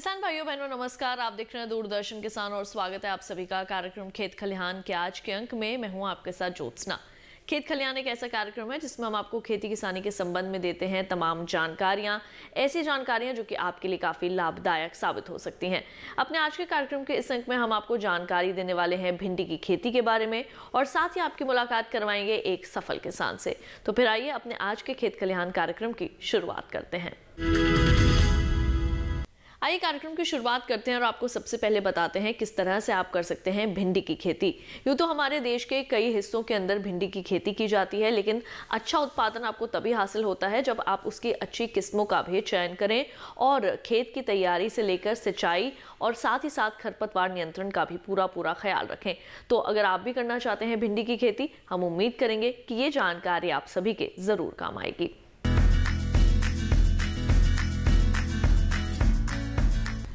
किसान भाइयों बहनों नमस्कार। आप देख रहे हैं दूरदर्शन किसान और स्वागत है आप सभी का कार्यक्रम खेत खलिहान के आज के अंक में। मैं हूं आपके साथ ज्योत्सना। खेत खलिहान एक ऐसा कार्यक्रम है जिसमें हम आपको खेती किसानी के संबंध में देते हैं तमाम जानकारियां, ऐसी जानकारियां जो कि आपके लिए काफी लाभदायक साबित हो सकती हैं। अपने आज के कार्यक्रम के इस अंक में हम आपको जानकारी देने वाले हैं भिंडी की खेती के बारे में और साथ ही आपकी मुलाकात करवाएंगे एक सफल किसान से। तो फिर आइए अपने आज के खेत खलिहान कार्यक्रम की शुरुआत करते हैं। आइए कार्यक्रम की शुरुआत करते हैं और आपको सबसे पहले बताते हैं किस तरह से आप कर सकते हैं भिंडी की खेती। यूँ तो हमारे देश के कई हिस्सों के अंदर भिंडी की खेती की जाती है, लेकिन अच्छा उत्पादन आपको तभी हासिल होता है जब आप उसकी अच्छी किस्मों का भी चयन करें और खेत की तैयारी से लेकर सिंचाई और साथ ही साथ खरपतवार नियंत्रण का भी पूरा ख्याल रखें। तो अगर आप भी करना चाहते हैं भिंडी की खेती, हम उम्मीद करेंगे कि ये जानकारी आप सभी के जरूर काम आएगी।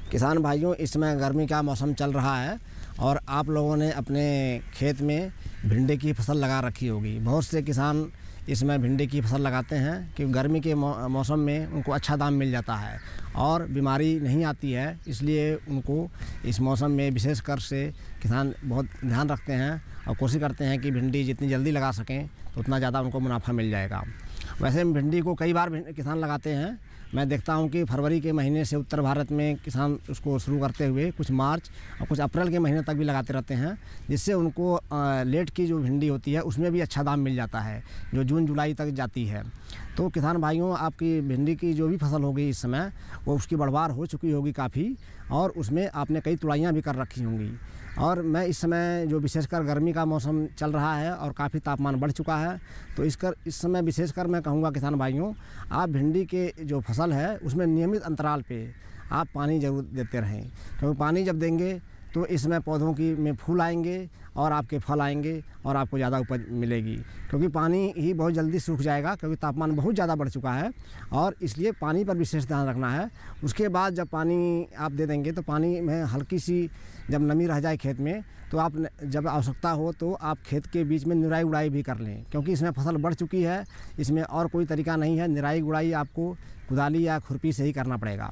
किसान भाइयों, इस समय गर्मी का मौसम चल रहा है और आप लोगों ने अपने खेत में भिंडी की फसल लगा रखी होगी। बहुत से किसान इसमें भिंडी की फसल लगाते हैं कि गर्मी के मौसम में उनको अच्छा दाम मिल जाता है और बीमारी नहीं आती है, इसलिए उनको इस मौसम में विशेषकर से किसान बहुत ध्यान रखते हैं और कोशिश करते हैं कि भिंडी जितनी जल्दी लगा सकें तो उतना ज़्यादा उनको मुनाफा मिल जाएगा। वैसे भिंडी को कई बार किसान लगाते हैं। मैं देखता हूं कि फरवरी के महीने से उत्तर भारत में किसान उसको शुरू करते हुए कुछ मार्च और कुछ अप्रैल के महीने तक भी लगाते रहते हैं, जिससे उनको लेट की जो भिंडी होती है उसमें भी अच्छा दाम मिल जाता है जो जून जुलाई तक जाती है। तो किसान भाइयों, आपकी भिंडी की जो भी फसल होगी इस समय वो उसकी बढ़वार हो चुकी होगी काफ़ी और उसमें आपने कई तुड़ाइयाँ भी कर रखी होंगी। और मैं इस समय जो विशेषकर गर्मी का मौसम चल रहा है और काफ़ी तापमान बढ़ चुका है, तो इस समय विशेषकर मैं कहूँगा किसान भाइयों, आप भिंडी के जो फसल है उसमें नियमित अंतराल पे आप पानी ज़रूर देते रहें, क्योंकि पानी जब देंगे तो इसमें पौधों की में फूल आएंगे और आपके फल आएंगे और आपको ज़्यादा उपज मिलेगी, क्योंकि पानी ही बहुत जल्दी सूख जाएगा क्योंकि तापमान बहुत ज़्यादा बढ़ चुका है और इसलिए पानी पर विशेष ध्यान रखना है। उसके बाद जब पानी आप दे देंगे तो पानी में हल्की सी जब नमी रह जाए खेत में तो आप जब आवश्यकता हो तो आप खेत के बीच में निराई गुड़ाई भी कर लें, क्योंकि इसमें फसल बढ़ चुकी है, इसमें और कोई तरीका नहीं है। निराई गुड़ाई आपको कुदाली या खुरपी से ही करना पड़ेगा।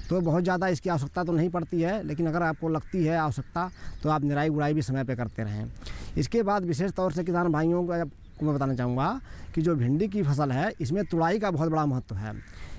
तो बहुत ज़्यादा इसकी आवश्यकता तो नहीं पड़ती है, लेकिन अगर आपको लगती है आवश्यकता तो आप निराई गुड़ाई भी समय पे करते रहें। इसके बाद विशेष तौर से किसान भाइयों को मैं बताना चाहूँगा कि जो भिंडी की फसल है इसमें तुड़ाई का बहुत बड़ा महत्व है,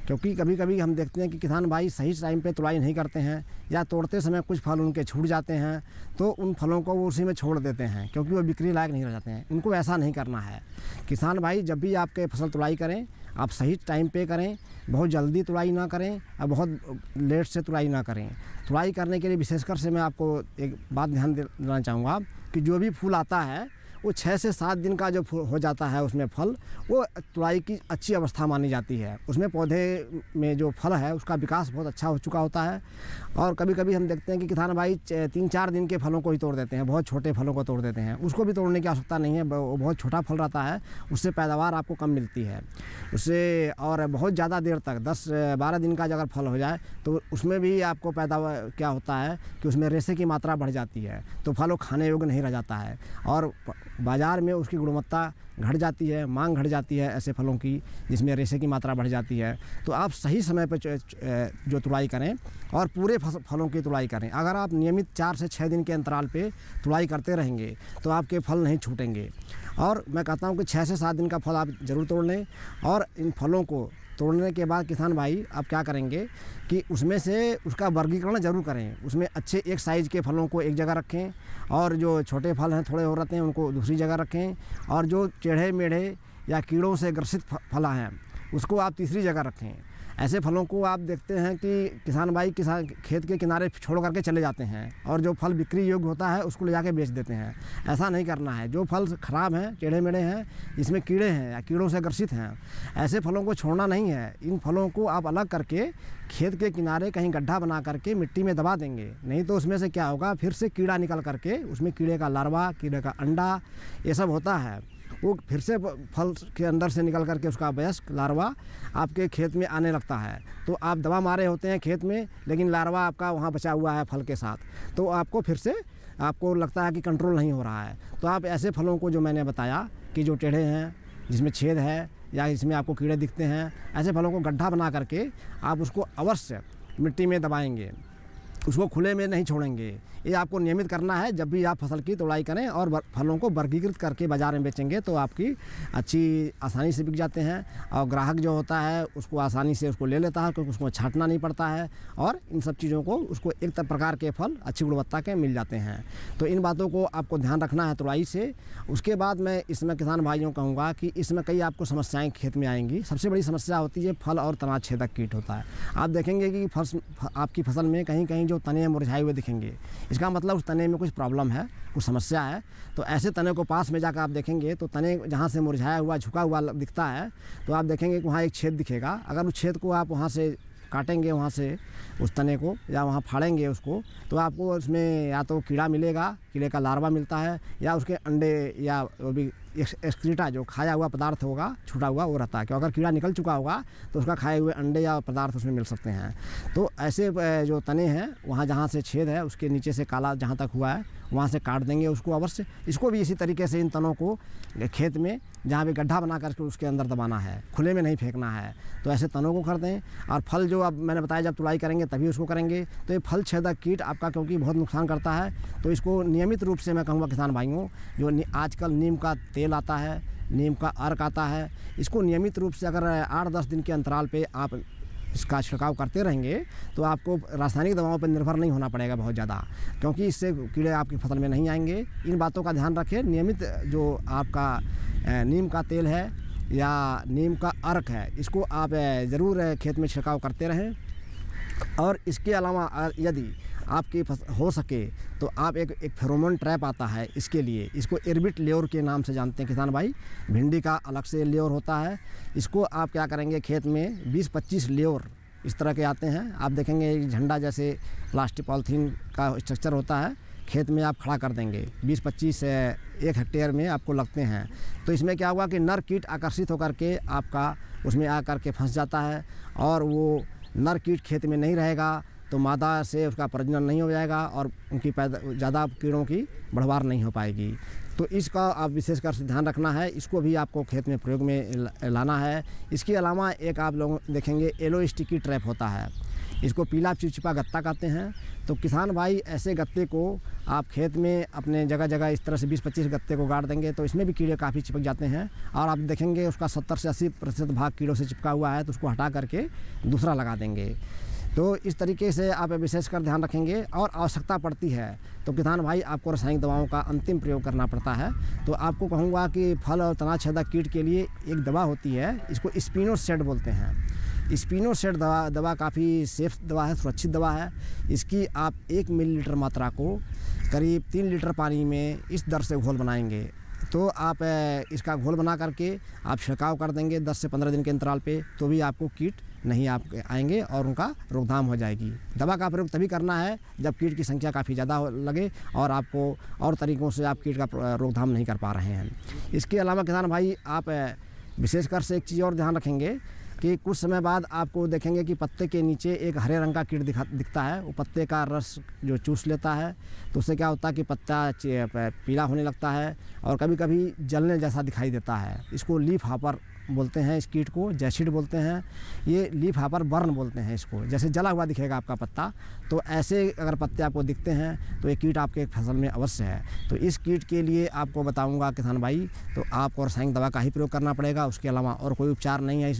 क्योंकि कभी कभी हम देखते हैं कि किसान भाई सही टाइम पे तुड़ाई नहीं करते हैं या तोड़ते समय कुछ फल उनके छूट जाते हैं तो उन फलों को वो उसी में छोड़ देते हैं क्योंकि वो बिक्री लायक नहीं रह जाते हैं। उनको ऐसा नहीं करना है। किसान भाई, जब भी आपके फसल तुड़ाई करें आप सही टाइम पे करें, बहुत जल्दी तुड़ाई ना करें और बहुत लेट से तुड़ाई ना करें। तुड़ाई करने के लिए विशेषकर से मैं आपको एक बात ध्यान देना चाहूँगा कि जो भी फूल आता है वो 6 से 7 दिन का जो हो जाता है उसमें फल, वो तुड़ाई की अच्छी अवस्था मानी जाती है। उसमें पौधे में जो फल है उसका विकास बहुत अच्छा हो चुका होता है। और कभी कभी हम देखते हैं कि किसान भाई 3-4 दिन के फलों को ही तोड़ देते हैं, बहुत छोटे फलों को तोड़ देते हैं। उसको भी तोड़ने की आवश्यकता नहीं है, वो बहुत छोटा फल रहता है, उससे पैदावार आपको कम मिलती है उससे। और बहुत ज़्यादा देर तक 10-12 दिन का अगर फल हो जाए तो उसमें भी आपको पैदावार क्या होता है कि उसमें रेशे की मात्रा बढ़ जाती है, तो फल वो खाने योग्य नहीं रह जाता है और बाज़ार में उसकी गुणवत्ता घट जाती है, मांग घट जाती है ऐसे फलों की जिसमें रेशे की मात्रा बढ़ जाती है। तो आप सही समय पर जो तुड़ाई करें और पूरे फलों की तुड़ाई करें। अगर आप नियमित 4 से 6 दिन के अंतराल पे तुड़ाई करते रहेंगे तो आपके फल नहीं छूटेंगे। और मैं कहता हूँ कि 6 से 7 दिन का फल आप ज़रूर तोड़ लें। और इन फलों को तोड़ने के बाद किसान भाई आप क्या करेंगे कि उसमें से उसका वर्गीकरण जरूर करें। उसमें अच्छे एक साइज़ के फलों को एक जगह रखें और जो छोटे फल हैं थोड़े हो रहते हैं उनको दूसरी जगह रखें, और जो टेढ़े मेढ़े या कीड़ों से ग्रसित फल हैं उसको आप तीसरी जगह रखें। ऐसे फलों को आप देखते हैं कि किसान भाई खेत के किनारे छोड़ करके चले जाते हैं और जो फल बिक्री योग्य होता है उसको ले जाके बेच देते हैं। ऐसा नहीं करना है। जो फल ख़राब हैं, टेढ़े मेढ़े हैं, जिसमें कीड़े हैं या कीड़ों से ग्रसित हैं, ऐसे फलों को छोड़ना नहीं है। इन फलों को आप अलग करके खेत के किनारे कहीं गड्ढा बना करके मिट्टी में दबा देंगे, नहीं तो उसमें से क्या होगा, फिर से कीड़ा निकल करके उसमें कीड़े का लार्वा, कीड़े का अंडा ये सब होता है, वो फिर से फल के अंदर से निकल करके उसका वयस्क लार्वा आपके खेत में आने लगता है। तो आप दवा मारे होते हैं खेत में, लेकिन लार्वा आपका वहाँ बचा हुआ है फल के साथ, तो आपको फिर से आपको लगता है कि कंट्रोल नहीं हो रहा है। तो आप ऐसे फलों को जो मैंने बताया कि जो टेढ़े हैं, जिसमें छेद है या इसमें आपको कीड़े दिखते हैं, ऐसे फलों को गड्ढा बना करके आप उसको अवश्य मिट्टी में दबाएंगे उसको खुले में नहीं छोड़ेंगे। ये आपको नियमित करना है। जब भी आप फसल की तोड़ाई करें और फलों को वर्गीकृत करके बाज़ार में बेचेंगे तो आपकी अच्छी आसानी से बिक जाते हैं और ग्राहक जो होता है उसको आसानी से उसको ले लेता है, क्योंकि उसको छांटना नहीं पड़ता है और इन सब चीज़ों को उसको एक प्रकार के फल अच्छी गुणवत्ता के मिल जाते हैं। तो इन बातों को आपको ध्यान रखना है तोड़ाई से। उसके बाद मैं इसमें किसान भाइयों को कहूँगा कि इसमें कई आपको समस्याएँ खेत में आएंगी। सबसे बड़ी समस्या होती है फल और तना छेदक कीट होता है। आप देखेंगे कि आपकी फसल में कहीं कहीं जो तने मुरझाए हुए दिखेंगे, इसका मतलब उस तने में कुछ प्रॉब्लम है, कुछ समस्या है। तो ऐसे तने को पास में जाकर आप देखेंगे तो तने जहाँ से मुरझाया हुआ झुका हुआ दिखता है तो आप देखेंगे कि वहाँ एक छेद दिखेगा। अगर उस छेद को आप वहाँ से काटेंगे, वहाँ से उस तने को या वहाँ फाड़ेंगे उसको, तो आपको उसमें या तो कीड़ा मिलेगा, कीड़े का लार्वा मिलता है, या उसके अंडे या वो भी एक्सक्रीटा जो खाया हुआ पदार्थ होगा छूटा हुआ वो रहता है। क्योंकि अगर कीड़ा निकल चुका होगा तो उसका खाए हुए अंडे या पदार्थ उसमें मिल सकते हैं। तो ऐसे जो तने हैं वहाँ जहाँ से छेद है उसके नीचे से काला जहाँ तक हुआ है वहाँ से काट देंगे उसको अवश्य। इसको भी इसी तरीके से इन तनों को खेत में जहाँ भी गड्ढा बना करके उसके अंदर दबाना है, खुले में नहीं फेंकना है। तो ऐसे तनों को कर दें। और फल जो अब मैंने बताया जब तुड़ाई करेंगे तभी उसको करेंगे। तो ये फल छेदक कीट आपका क्योंकि बहुत नुकसान करता है, तो इसको नियमित रूप से मैं कहूँगा किसान भाइयों, जो आजकल नीम का तेल आता है, नीम का अर्क आता है, इसको नियमित रूप से अगर 8-10 दिन के अंतराल पे आप इसका छिड़काव करते रहेंगे तो आपको रासायनिक दवाओं पर निर्भर नहीं होना पड़ेगा बहुत ज़्यादा, क्योंकि इससे कीड़े आपकी फसल में नहीं आएंगे। इन बातों का ध्यान रखें। नियमित जो आपका नीम का तेल है या नीम का अर्क है, इसको आप ज़रूर खेत में छिड़काव करते रहें। और इसके अलावा यदि आपकी हो सके तो आप एक फेरोमोन ट्रैप आता है इसके लिए, इसको एरबिट ल्योर के नाम से जानते हैं किसान भाई। भिंडी का अलग से ल्योर होता है। इसको आप क्या करेंगे, खेत में 20-25 ल्योर इस तरह के आते हैं। आप देखेंगे एक झंडा जैसे प्लास्टिक पॉलीथीन का स्ट्रक्चर होता है, खेत में आप खड़ा कर देंगे। 20-25 1 हेक्टेयर में आपको लगते हैं। तो इसमें क्या हुआ कि नर कीट आकर्षित होकर के आपका उसमें आकर के फंस जाता है और वो नर कीट खेत में नहीं रहेगा तो मादा से उसका प्रजनन नहीं हो जाएगा और उनकी ज़्यादा कीड़ों की बढ़वार नहीं हो पाएगी। तो इसका आप विशेषकर से ध्यान रखना है। इसको भी आपको खेत में प्रयोग में लाना है। इसके अलावा एक आप लोग देखेंगे येलो स्टिकी ट्रैप होता है, इसको पीला चिपचिपा गत्ता कहते हैं। तो किसान भाई ऐसे गत्ते को आप खेत में अपने जगह जगह इस तरह से 20-25 गत्ते को गाड़ देंगे तो इसमें भी कीड़े काफ़ी चिपक जाते हैं और आप देखेंगे उसका 70 से 80% भाग कीड़ों से चिपका हुआ है, तो उसको हटा करके दूसरा लगा देंगे। तो इस तरीके से आप विशेषकर ध्यान रखेंगे। और आवश्यकता पड़ती है तो किसान भाई आपको रासायनिक दवाओं का अंतिम प्रयोग करना पड़ता है। तो आपको कहूँगा कि फल और तना छेदक कीट के लिए एक दवा होती है, इसको स्पिनोसेड बोलते हैं। स्पिनोसेड दवा काफ़ी सेफ दवा है, सुरक्षित दवा है। इसकी आप 1 मिलीलीटर मात्रा को करीब 3 लीटर पानी में इस दर से घोल बनाएंगे। तो आप इसका घोल बना करके आप छिड़काव कर देंगे 10 से 15 दिन के अंतराल पे, तो भी आपको कीट नहीं आप आएंगे और उनका रोकथाम हो जाएगी। दवा का प्रयोग तभी करना है जब कीट की संख्या काफ़ी ज़्यादा लगे और आपको और तरीक़ों से आप कीट का रोकथाम नहीं कर पा रहे हैं। इसके अलावा किसान भाई आप विशेषकर से एक चीज़ और ध्यान रखेंगे कि कुछ समय बाद आपको देखेंगे कि पत्ते के नीचे एक हरे रंग का कीट दिखता है। वो पत्ते का रस जो चूस लेता है तो उससे क्या होता है कि पत्ता पीला होने लगता है और कभी कभी जलने जैसा दिखाई देता है। इसको लीफ हॉपर बोलते हैं, इस कीट को जैसिड बोलते हैं। ये लीफ हॉपर बर्न बोलते हैं इसको, जैसे जला हुआ दिखेगा आपका पत्ता। तो ऐसे अगर पत्ते आपको दिखते हैं तो ये कीट आपके फसल में अवश्य है। तो इस कीट के लिए आपको बताऊंगा किसान भाई, तो आपको रासायनिक दवा का ही प्रयोग करना पड़ेगा। उसके अलावा और कोई उपचार नहीं है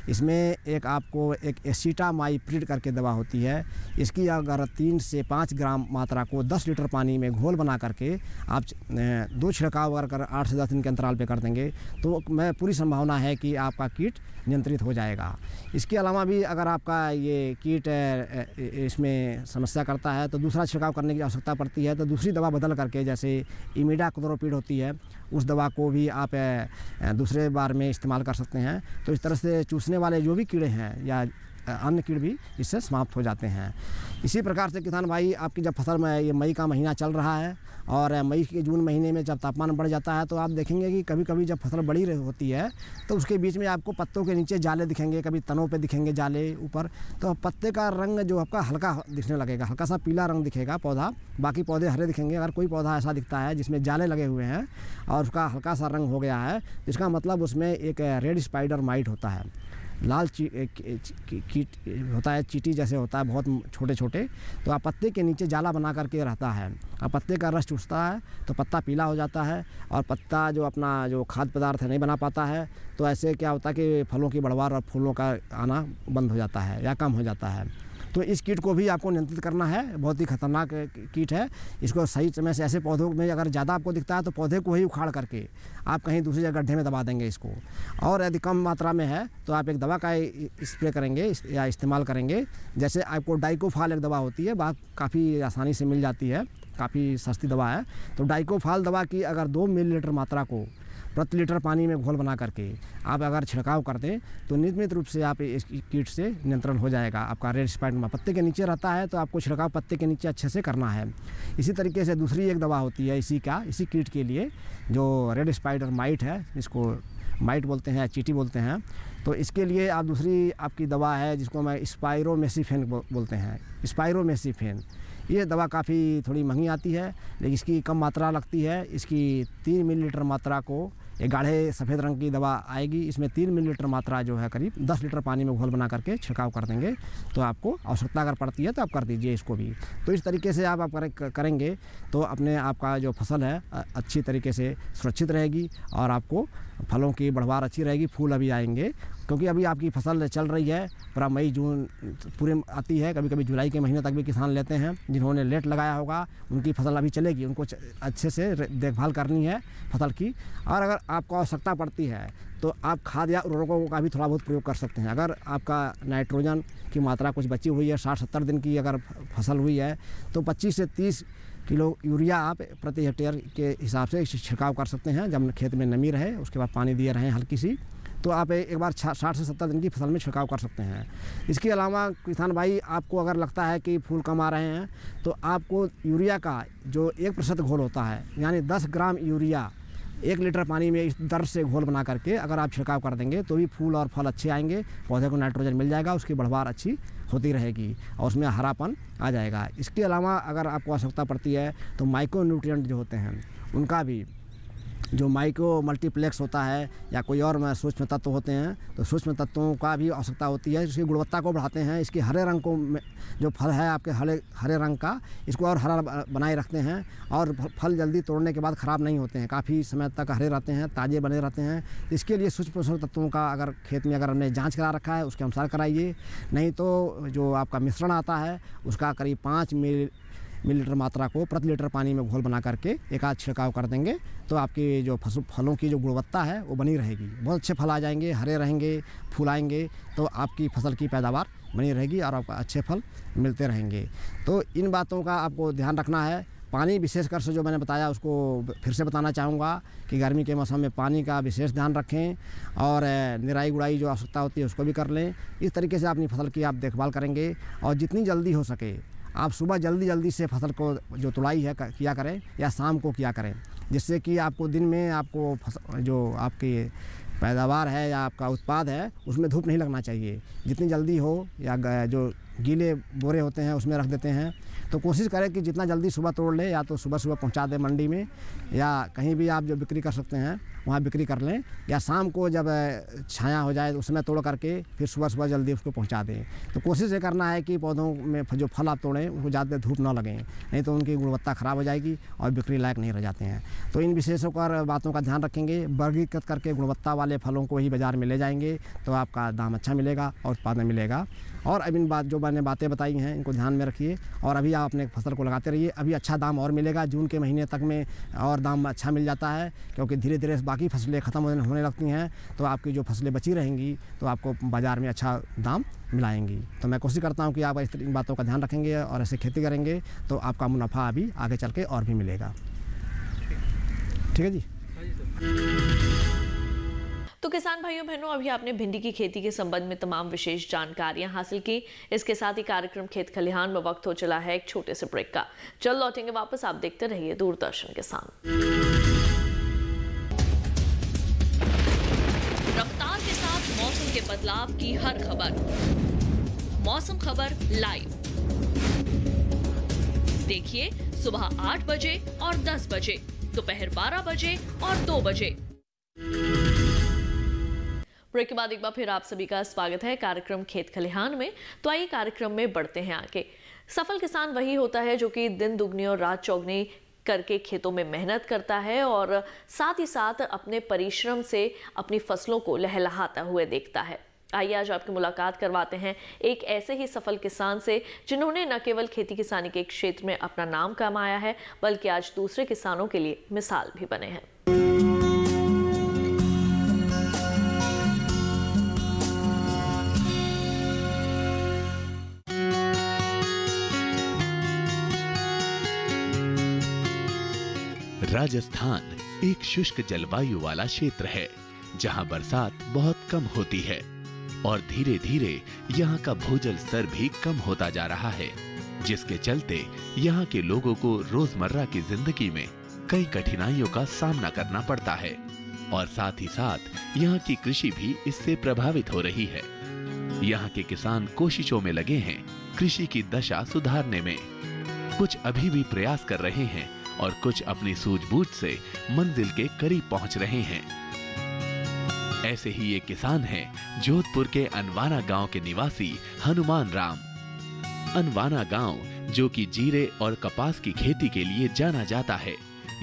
इसमें एक आपको एक एसिटामाइप्रिड करके दवा होती है। इसकी अगर 3 से 5 ग्राम मात्रा को 10 लीटर पानी में घोल बना करके आप 2 छिड़काव अगर 8 से 10 दिन के अंतराल पे कर देंगे तो मैं पूरी संभावना है कि आपका कीट नियंत्रित हो जाएगा। इसके अलावा भी अगर आपका ये कीट इसमें समस्या करता है तो दूसरा छिड़काव करने की आवश्यकता पड़ती है। तो दूसरी दवा बदल करके, जैसे इमिडाक्लोप्रिड होती है, उस दवा को भी आप दूसरे बार में इस्तेमाल कर सकते हैं। तो इस तरह से चूसने वाले जो भी कीड़े हैं या अन्य कीट भी इससे समाप्त हो जाते हैं। इसी प्रकार से किसान भाई आपकी जब फसल में ये मई का महीना चल रहा है और मई के जून महीने में जब तापमान बढ़ जाता है तो आप देखेंगे कि कभी कभी जब फसल बड़ी होती है तो उसके बीच में आपको पत्तों के नीचे जाले दिखेंगे, कभी तनों पे दिखेंगे जाले ऊपर। तो पत्ते का रंग जो आपका हल्का दिखने लगेगा, हल्का सा पीला रंग दिखेगा पौधा, बाकी पौधे हरे दिखेंगे। अगर कोई पौधा ऐसा दिखता है जिसमें जाले लगे हुए हैं और उसका हल्का सा रंग हो गया है तो इसका मतलब उसमें एक रेड स्पाइडर माइट होता है। लाल कीट होता है, चींटी जैसे होता है, बहुत छोटे छोटे। तो आप पत्ते के नीचे जाला बना करके रहता है, अब पत्ते का रस चूसता है तो पत्ता पीला हो जाता है और पत्ता जो अपना जो खाद्य पदार्थ है नहीं बना पाता है। तो ऐसे क्या होता है कि फलों की बढ़वार और फूलों का आना बंद हो जाता है या कम हो जाता है। तो इस कीट को भी आपको नियंत्रित करना है, बहुत ही खतरनाक कीट है। इसको सही समय से, ऐसे पौधों में अगर ज़्यादा आपको दिखता है तो पौधे को ही उखाड़ करके आप कहीं दूसरी जगह गड्ढे में दबा देंगे इसको। और यदि कम मात्रा में है तो आप एक दवा का स्प्रे करेंगे या इस्तेमाल करेंगे। जैसे आपको डाइकोफाल एक दवा होती है, वह काफ़ी आसानी से मिल जाती है, काफ़ी सस्ती दवा है। तो डाइकोफाल दवा की अगर 2 मिलीलीटर मात्रा को प्रति लीटर पानी में घोल बना करके आप अगर छिड़काव कर दें तो नियमित रूप से आप इस कीट से नियंत्रण हो जाएगा। आपका रेड स्पाइडर पत्ते के नीचे रहता है तो आपको छिड़काव पत्ते के नीचे अच्छे से करना है। इसी तरीके से दूसरी एक दवा होती है इसी कीट के लिए, जो रेड स्पाइडर माइट है, इसको माइट बोलते हैं या चींटी बोलते हैं। तो इसके लिए आप दूसरी आपकी दवा है जिसको मैं स्पाइरोमेसिफेन बोलते हैं, स्पाइरोमेसिफेन। ये दवा काफ़ी थोड़ी महंगी आती है लेकिन इसकी कम मात्रा लगती है। इसकी 3 मिलीलीटर मात्रा को, एक गाढ़े सफ़ेद रंग की दवा आएगी, इसमें 3 मिलीलीटर मात्रा जो है करीब 10 लीटर पानी में घोल बना करके छिड़काव कर देंगे। तो आपको आवश्यकता अगर पड़ती है तो आप कर दीजिए इसको भी। तो इस तरीके से आप करेंगे तो अपने आपका जो फसल है अच्छी तरीके से सुरक्षित रहेगी और आपको फलों की बढ़वार अच्छी रहेगी, फूल अभी आएंगे। क्योंकि अभी आपकी फसल चल रही है, पूरा मई जून पूरे आती है, कभी कभी जुलाई के महीने तक भी किसान लेते हैं। जिन्होंने लेट लगाया होगा उनकी फसल अभी चलेगी, उनको अच्छे से देखभाल करनी है फसल की। और अगर आपको आवश्यकता पड़ती है तो आप खाद या उर्वरकों का भी थोड़ा बहुत प्रयोग कर सकते हैं। अगर आपका नाइट्रोजन की मात्रा कुछ बची हुई है, 60-70 दिन की अगर फसल हुई है तो 25 से 30 किलो यूरिया आप प्रति हेक्टेयर के हिसाब से छिड़काव कर सकते हैं। जब खेत में नमी रहे, उसके बाद पानी दिए रहें हल्की सी, तो आप एक बार 60 से 70 दिन की फसल में छिड़काव कर सकते हैं। इसके अलावा किसान भाई, आपको अगर लगता है कि फूल कम आ रहे हैं तो आपको यूरिया का जो 1% घोल होता है, यानी 10 ग्राम यूरिया 1 लीटर पानी में इस दर से घोल बना करके अगर आप छिड़काव कर देंगे तो भी फूल और फल अच्छे आएंगे, पौधे को नाइट्रोजन मिल जाएगा, उसकी बढ़वार अच्छी होती रहेगी और उसमें हरापन आ जाएगा। इसके अलावा अगर आपको आवश्यकता पड़ती है तो माइक्रो न्यूट्रिएंट जो होते हैं उनका भी, जो माइक्रो मल्टीप्लेक्स होता है या कोई और सूक्ष्म तत्व होते हैं, तो सूक्ष्म तत्वों का भी आवश्यकता होती है। इसकी गुणवत्ता को बढ़ाते हैं, इसके हरे रंग को, जो फल है आपके हरे रंग का, इसको और हरा बनाए रखते हैं और फल जल्दी तोड़ने के बाद ख़राब नहीं होते हैं, काफ़ी समय तक हरे रहते हैं, ताज़े बने रहते हैं। इसके लिए सूक्ष्म पोषक तत्वों का अगर खेत में अगर हमने जाँच करा रखा है उसके अनुसार कराइए, नहीं तो जो आपका मिश्रण आता है उसका करीब 5 मिलीलीटर मात्रा को प्रति लीटर पानी में घोल बना करके एक आध छिड़काव कर देंगे तो आपकी जो फलों की जो गुणवत्ता है वो बनी रहेगी। बहुत अच्छे फल आ जाएंगे, हरे रहेंगे, फूल आएंगे, तो आपकी फसल की पैदावार बनी रहेगी और आपको अच्छे फल मिलते रहेंगे। तो इन बातों का आपको ध्यान रखना है। पानी विशेषकर से जो मैंने बताया उसको फिर से बताना चाहूँगा कि गर्मी के मौसम में पानी का विशेष ध्यान रखें और निराई गुड़ाई जो आवश्यकता होती है उसको भी कर लें। इस तरीके से अपनी फसल की आप देखभाल करेंगे और जितनी जल्दी हो सके आप सुबह जल्दी से फसल को जो तुड़ाई है किया करें या शाम को किया करें, जिससे कि आपको दिन में आपको जो आपकी पैदावार है या आपका उत्पाद है उसमें धूप नहीं लगना चाहिए। जितनी जल्दी हो, या जो गीले बोरे होते हैं उसमें रख देते हैं, तो कोशिश करें कि जितना जल्दी सुबह तोड़ ले, या तो सुबह पहुंचा दें मंडी में या कहीं भी आप जो बिक्री कर सकते हैं वहाँ बिक्री कर लें, या शाम को जब छाया हो जाए उसमें तोड़ करके फिर सुबह जल्दी उसको पहुंचा दें। तो कोशिश ये करना है कि पौधों में जो फल आप तोड़ें उनको ज़्यादा धूप ना लगें, नहीं तो उनकी गुणवत्ता ख़राब हो जाएगी और बिक्री लायक नहीं रह जाते हैं। तो इन विशेषों पर बातों का ध्यान रखेंगे, वर्गीकृत करके गुणवत्ता वाले फलों को ही बाज़ार में ले जाएंगे तो आपका दाम अच्छा मिलेगा और उत्पादन मिलेगा। और अब इन जो मैंने बातें बताई हैं इनको ध्यान में रखिए और अभी आप अपने फसल को लगाते रहिए। अभी अच्छा दाम और मिलेगा, जून के महीने तक में और दाम अच्छा मिल जाता है, क्योंकि धीरे धीरे बाकी फसलें ख़त्म होने लगती हैं, तो आपकी जो फसलें बची रहेंगी तो आपको बाज़ार में अच्छा दाम मिलाएंगी। तो मैं कोशिश करता हूँ कि आप इन बातों का ध्यान रखेंगे और ऐसे खेती करेंगे तो आपका मुनाफा अभी आगे चल के और भी मिलेगा। ठीक है जी। तो किसान भाइयों बहनों, अभी आपने भिंडी की खेती के संबंध में तमाम विशेष जानकारियां हासिल की। इसके साथ ही कार्यक्रम खेत खलिहान में वक्त हो चला है एक छोटे से ब्रेक का। जल्द लौटेंगे वापस, आप देखते रहिए दूरदर्शन किसान। रफ्तार के साथ मौसम के बदलाव की हर खबर, मौसम खबर लाइव देखिए सुबह 8 बजे और 10 बजे, दोपहर 12 बजे और 2 बजे। ब्रेक के बाद एक बार फिर आप सभी का स्वागत है कार्यक्रम खेत खलिहान में। तो आइए कार्यक्रम में बढ़ते हैं आगे। सफल किसान वही होता है जो कि दिन दुगनी और रात चौगनी करके खेतों में मेहनत करता है और साथ ही साथ अपने परिश्रम से अपनी फसलों को लहलहाता हुए देखता है। आइए आज आपकी मुलाकात करवाते हैं एक ऐसे ही सफल किसान से जिन्होंने न केवल खेती किसानी के क्षेत्र में अपना नाम कमाया है बल्कि आज दूसरे किसानों के लिए मिसाल भी बने हैं। राजस्थान एक शुष्क जलवायु वाला क्षेत्र है जहां बरसात बहुत कम होती है और धीरे धीरे यहां का भूजल स्तर भी कम होता जा रहा है, जिसके चलते यहां के लोगों को रोजमर्रा की जिंदगी में कई कठिनाइयों का सामना करना पड़ता है और साथ ही साथ यहां की कृषि भी इससे प्रभावित हो रही है। यहां के किसान कोशिशों में लगे हैं कृषि की दशा सुधारने में। कुछ अभी भी प्रयास कर रहे हैं और कुछ अपनी सूझबूझ से मंजिल के करीब पहुंच रहे हैं। ऐसे ही एक किसान हैं जोधपुर के अनवाना गांव के निवासी हनुमान राम। अनवाना गांव जो कि जीरे और कपास की खेती के लिए जाना जाता है,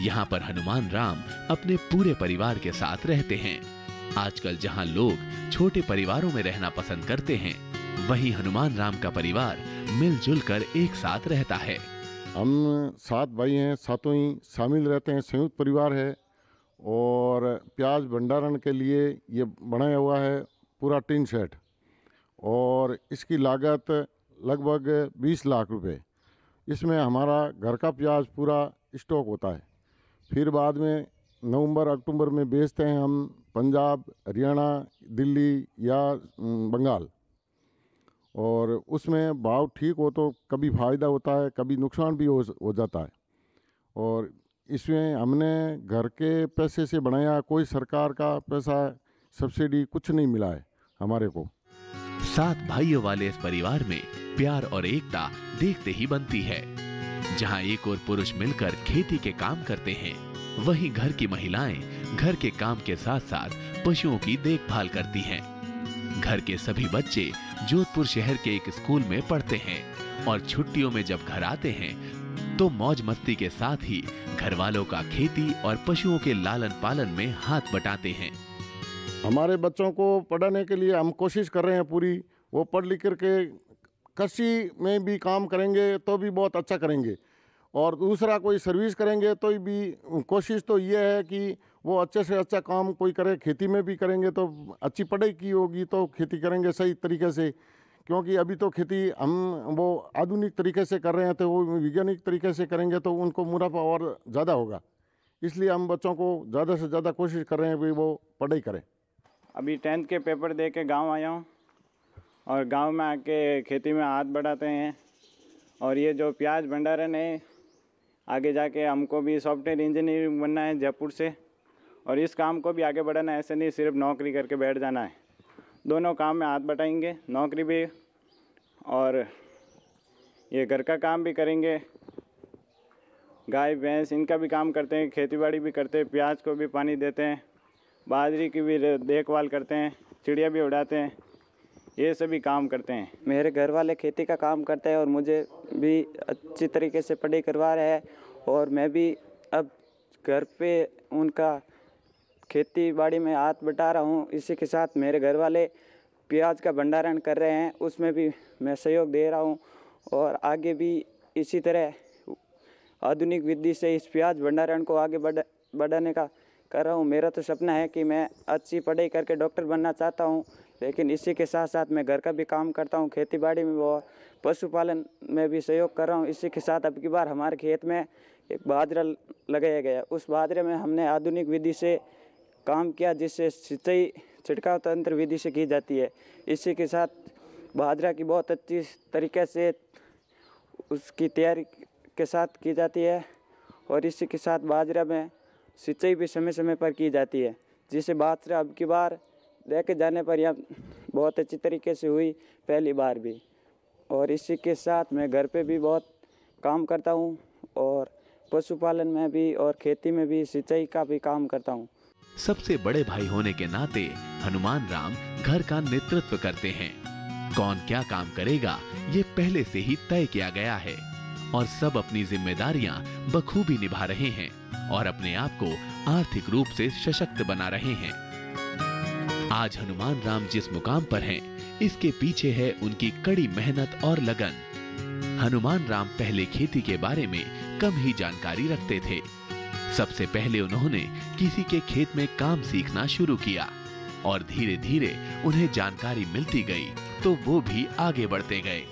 यहाँ पर हनुमान राम अपने पूरे परिवार के साथ रहते हैं। आजकल जहाँ लोग छोटे परिवारों में रहना पसंद करते हैं, वहीं हनुमान राम का परिवार मिलजुल कर एक साथ रहता है। हम 7 भाई हैं, सातों ही शामिल रहते हैं, संयुक्त परिवार है। और प्याज भंडारण के लिए ये बनाया हुआ है पूरा टीन शेड और इसकी लागत लगभग 20 लाख रुपए। इसमें हमारा घर का प्याज पूरा स्टॉक होता है। फिर बाद में नवंबर अक्टूबर में बेचते हैं हम पंजाब, हरियाणा, दिल्ली या बंगाल। और उसमें भाव ठीक हो तो कभी फ़ायदा होता है, कभी नुकसान भी हो जाता है। और इसमें हमने घर के पैसे से बनाया, कोई सरकार का पैसा सब्सिडी कुछ नहीं मिला है हमारे को। 7 भाइयों वाले इस परिवार में प्यार और एकता देखते ही बनती है। जहां एक और पुरुष मिलकर खेती के काम करते हैं, वहीं घर की महिलाएं घर के काम के साथ साथ पशुओं की देखभाल करती हैं। घर के सभी बच्चे जोधपुर शहर के एक स्कूल में पढ़ते हैं और छुट्टियों में जब घर आते हैं तो मौज मस्ती के साथ ही घर वालों का खेती और पशुओं के लालन पालन में हाथ बटाते हैं। हमारे बच्चों को पढ़ाने के लिए हम कोशिश कर रहे हैं पूरी, वो पढ़ लिख करके कृषि में भी काम करेंगे तो भी बहुत अच्छा करेंगे और दूसरा कोई सर्विस करेंगे तो भी कोशिश तो ये है कि वो अच्छे से अच्छा काम कोई करे। खेती में भी करेंगे तो अच्छी पढ़ाई की होगी तो खेती करेंगे सही तरीके से, क्योंकि अभी तो खेती हम वो आधुनिक तरीके से कर रहे हैं तो वो वैज्ञानिक तरीके से करेंगे तो उनको मुनाफा और ज़्यादा होगा। इसलिए हम बच्चों को ज़्यादा से ज़्यादा कोशिश कर रहे हैं कि वो पढ़ाई करें। अभी 10th के पेपर दे के गाँव आया हूँ और गांव में आके खेती में हाथ बढ़ाते हैं। और ये जो प्याज भंडारण है, आगे जाके हमको भी सॉफ्टवेयर इंजीनियरिंग बनना है जयपुर से, और इस काम को भी आगे बढ़ाना है। ऐसे नहीं सिर्फ नौकरी करके बैठ जाना है, दोनों काम में हाथ बटाएंगे, नौकरी भी और ये घर का काम भी करेंगे। गाय भैंस इनका भी काम करते हैं, खेतीबाड़ी भी करते हैं, प्याज को भी पानी देते हैं, बाजरी की भी देखभाल करते हैं, चिड़िया भी उड़ाते हैं, ये सभी काम करते हैं। मेरे घर वाले खेती का काम करते हैं और मुझे भी अच्छी तरीके से पढ़ाई करवा रहे हैं और मैं भी अब घर पे उनका खेती बाड़ी में हाथ बटा रहा हूँ। इसी के साथ मेरे घर वाले प्याज का भंडारण कर रहे हैं, उसमें भी मैं सहयोग दे रहा हूँ और आगे भी इसी तरह आधुनिक विधि से इस प्याज भंडारण को आगे बढ़ाने का कर रहा हूँ। मेरा तो सपना है कि मैं अच्छी पढ़ाई करके डॉक्टर बनना चाहता हूँ, लेकिन इसी के साथ साथ मैं घर का भी काम करता हूँ, खेती बाड़ी में और पशुपालन में भी सहयोग कर रहा हूँ। इसी के साथ अब की बार हमारे खेत में एक बाजरा लगाया गया, उस बाजरे में हमने आधुनिक विधि से काम किया जिससे सिंचाई छिड़काव तंत्र विधि से की जाती है। इसी के साथ बाजरा की बहुत अच्छी तरीके से उसकी तैयारी के साथ की जाती है और इसी के साथ बाजरा में सिंचाई भी समय समय पर की जाती है, जिससे बाजरा अब की बार लेके जाने पर यह बहुत अच्छी तरीके से हुई पहली बार भी। और इसी के साथ मैं घर पे भी बहुत काम करता हूँ और पशुपालन में भी और खेती में भी सिंचाई का भी काम करता हूँ। सबसे बड़े भाई होने के नाते हनुमान राम घर का नेतृत्व करते हैं। कौन क्या काम करेगा ये पहले से ही तय किया गया है और सब अपनी जिम्मेदारियां बखूबी निभा रहे हैं और अपने आप को आर्थिक रूप से सशक्त बना रहे हैं। आज हनुमान राम जिस मुकाम पर हैं, इसके पीछे है उनकी कड़ी मेहनत और लगन। हनुमान राम पहले खेती के बारे में कम ही जानकारी रखते थे। सबसे पहले उन्होंने किसी के खेत में काम सीखना शुरू किया और धीरे धीरे उन्हें जानकारी मिलती गई तो वो भी आगे बढ़ते गए।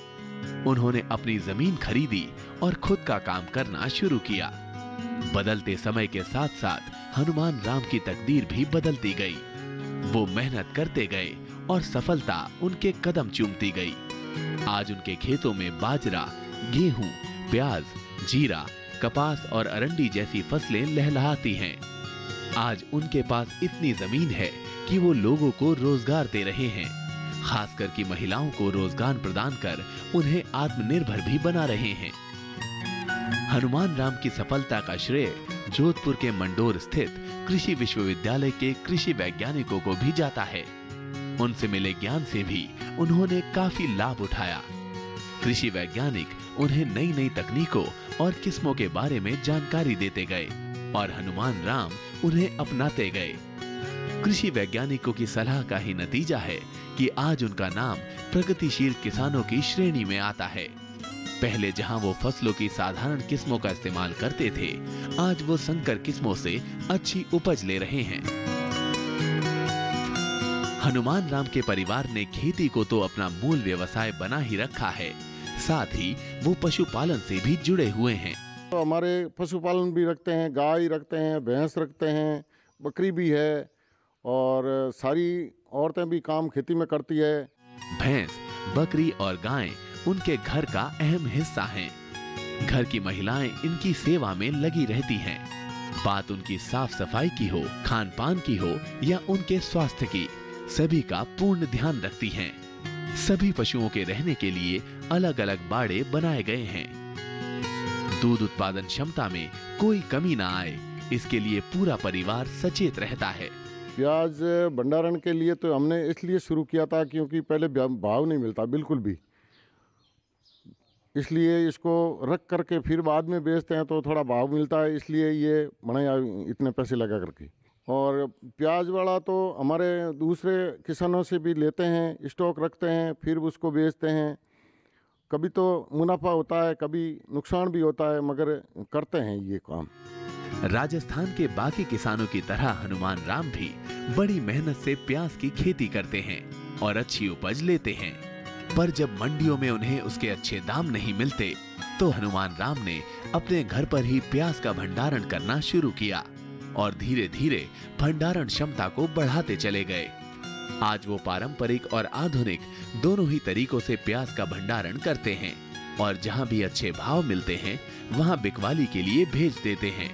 उन्होंने अपनी जमीन खरीदी और खुद का काम करना शुरू किया। बदलते समय के साथ साथ हनुमान राम की तकदीर भी बदलती गई। वो मेहनत करते गए और सफलता उनके कदम चूमती गई। आज उनके खेतों में बाजरा, गेहूं, प्याज, जीरा, कपास और अरंडी जैसी फसलें लहलहाती हैं। आज उनके पास इतनी जमीन है कि वो लोगों को रोजगार दे रहे हैं, खासकर की महिलाओं को रोजगार प्रदान कर उन्हें आत्मनिर्भर भी बना रहे हैं। हनुमान राम की सफलता का श्रेय जोधपुर के मंडोर स्थित कृषि विश्वविद्यालय के कृषि वैज्ञानिकों को भी जाता है। उनसे मिले ज्ञान से भी उन्होंने काफी लाभ उठाया। कृषि वैज्ञानिक उन्हें नई नई तकनीकों और किस्मों के बारे में जानकारी देते गए और हनुमान राम उन्हें अपनाते गए। कृषि वैज्ञानिकों की सलाह का ही नतीजा है कि आज उनका नाम प्रगतिशील किसानों की श्रेणी में आता है। पहले जहां वो फसलों की साधारण किस्मों का इस्तेमाल करते थे, आज वो संकर किस्मों से अच्छी उपज ले रहे हैं। हनुमान राम के परिवार ने खेती को तो अपना मूल व्यवसाय बना ही रखा है, साथ ही वो पशुपालन से भी जुड़े हुए हैं। तो हमारे पशुपालन भी रखते हैं, गाय रखते हैं, भैंस रखते हैं, बकरी भी है और सारी औरतें भी काम खेती में करती है। भैंस, बकरी और गाय उनके घर का अहम हिस्सा हैं। घर की महिलाएं इनकी सेवा में लगी रहती हैं। बात उनकी साफ सफाई की हो, खान पान की हो या उनके स्वास्थ्य की, सभी का पूर्ण ध्यान रखती हैं। सभी पशुओं के रहने के लिए अलग अलग बाड़े बनाए गए हैं। दूध उत्पादन क्षमता में कोई कमी ना आए, इसके लिए पूरा परिवार सचेत रहता है। प्याज भंडारण के लिए तो हमने इसलिए शुरू किया था क्योंकि पहले भाव नहीं मिलता बिल्कुल भी, इसलिए इसको रख करके फिर बाद में बेचते हैं तो थोड़ा भाव मिलता है, इसलिए ये बनाया इतने पैसे लगा करके। और प्याज वाला तो हमारे दूसरे किसानों से भी लेते हैं, स्टॉक रखते हैं, फिर उसको बेचते हैं। कभी तो मुनाफा होता है, कभी नुकसान भी होता है, मगर करते हैं ये काम। राजस्थान के बाकी किसानों की तरह हनुमान राम भी बड़ी मेहनत से प्याज की खेती करते हैं और अच्छी उपज लेते हैं। पर जब मंडियों में उन्हें उसके अच्छे दाम नहीं मिलते, तो हनुमान राम ने अपने घर पर ही प्याज का भंडारण करना शुरू किया और धीरे धीरे भंडारण क्षमता को बढ़ाते चले गए। आज वो पारंपरिक और आधुनिक दोनों ही तरीकों से प्याज का भंडारण करते हैं और जहां भी अच्छे भाव मिलते हैं वहां बिकवाली के लिए भेज देते हैं।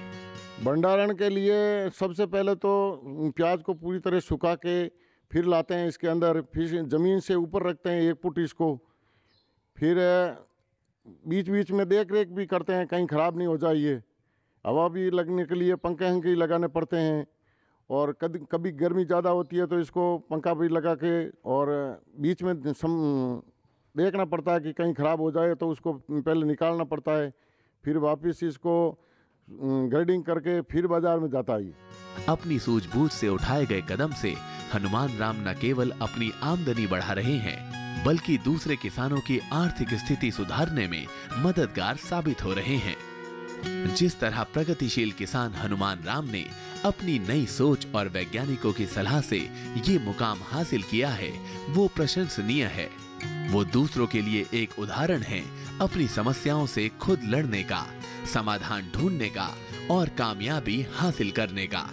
भंडारण के लिए सबसे पहले तो प्याज को पूरी तरह सुखा के फिर लाते हैं इसके अंदर, फिर ज़मीन से ऊपर रखते हैं 1 फुट इसको, फिर बीच बीच में देख रेख भी करते हैं कहीं ख़राब नहीं हो जाए। ये हवा भी लगने के लिए पंखे लगाने पड़ते हैं और कभी गर्मी ज़्यादा होती है तो इसको पंखा भी लगा के और बीच में देखना पड़ता है कि कहीं ख़राब हो जाए तो उसको पहले निकालना पड़ता है, फिर वापस इसको ग्रेडिंग करके फिर बाजार में जाता है। अपनी सूझबूझ से उठाए गए कदम से हनुमान राम न केवल अपनी आमदनी बढ़ा रहे हैं, बल्कि दूसरे किसानों की आर्थिक स्थिति सुधारने में मददगार साबित हो रहे हैं। जिस तरह प्रगतिशील किसान हनुमान राम ने अपनी नई सोच और वैज्ञानिकों की सलाह से ये मुकाम हासिल किया है, वो प्रशंसनीय है। वो दूसरों के लिए एक उदाहरण है अपनी समस्याओं से खुद लड़ने का, समाधान ढूंढने का और कामयाबी हासिल करने का।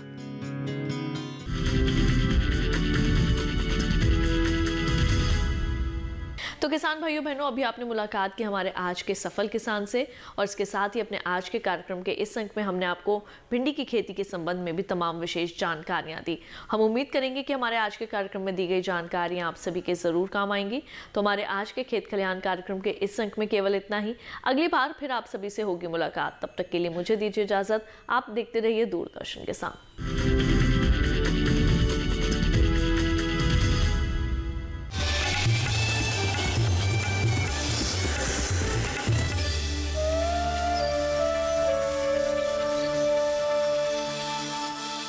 तो किसान भाइयों बहनों, अभी आपने मुलाकात की हमारे आज के सफल किसान से और इसके साथ ही अपने आज के कार्यक्रम के इस अंक में हमने आपको भिंडी की खेती के संबंध में भी तमाम विशेष जानकारियां दी। हम उम्मीद करेंगे कि हमारे आज के कार्यक्रम में दी गई जानकारियां आप सभी के जरूर काम आएंगी। तो हमारे आज के खेत खलिहान कार्यक्रम के इस अंक में केवल इतना ही। अगली बार फिर आप सभी से होगी मुलाकात। तब तक के लिए मुझे दीजिए इजाजत। आप देखते रहिए दूरदर्शन किसान।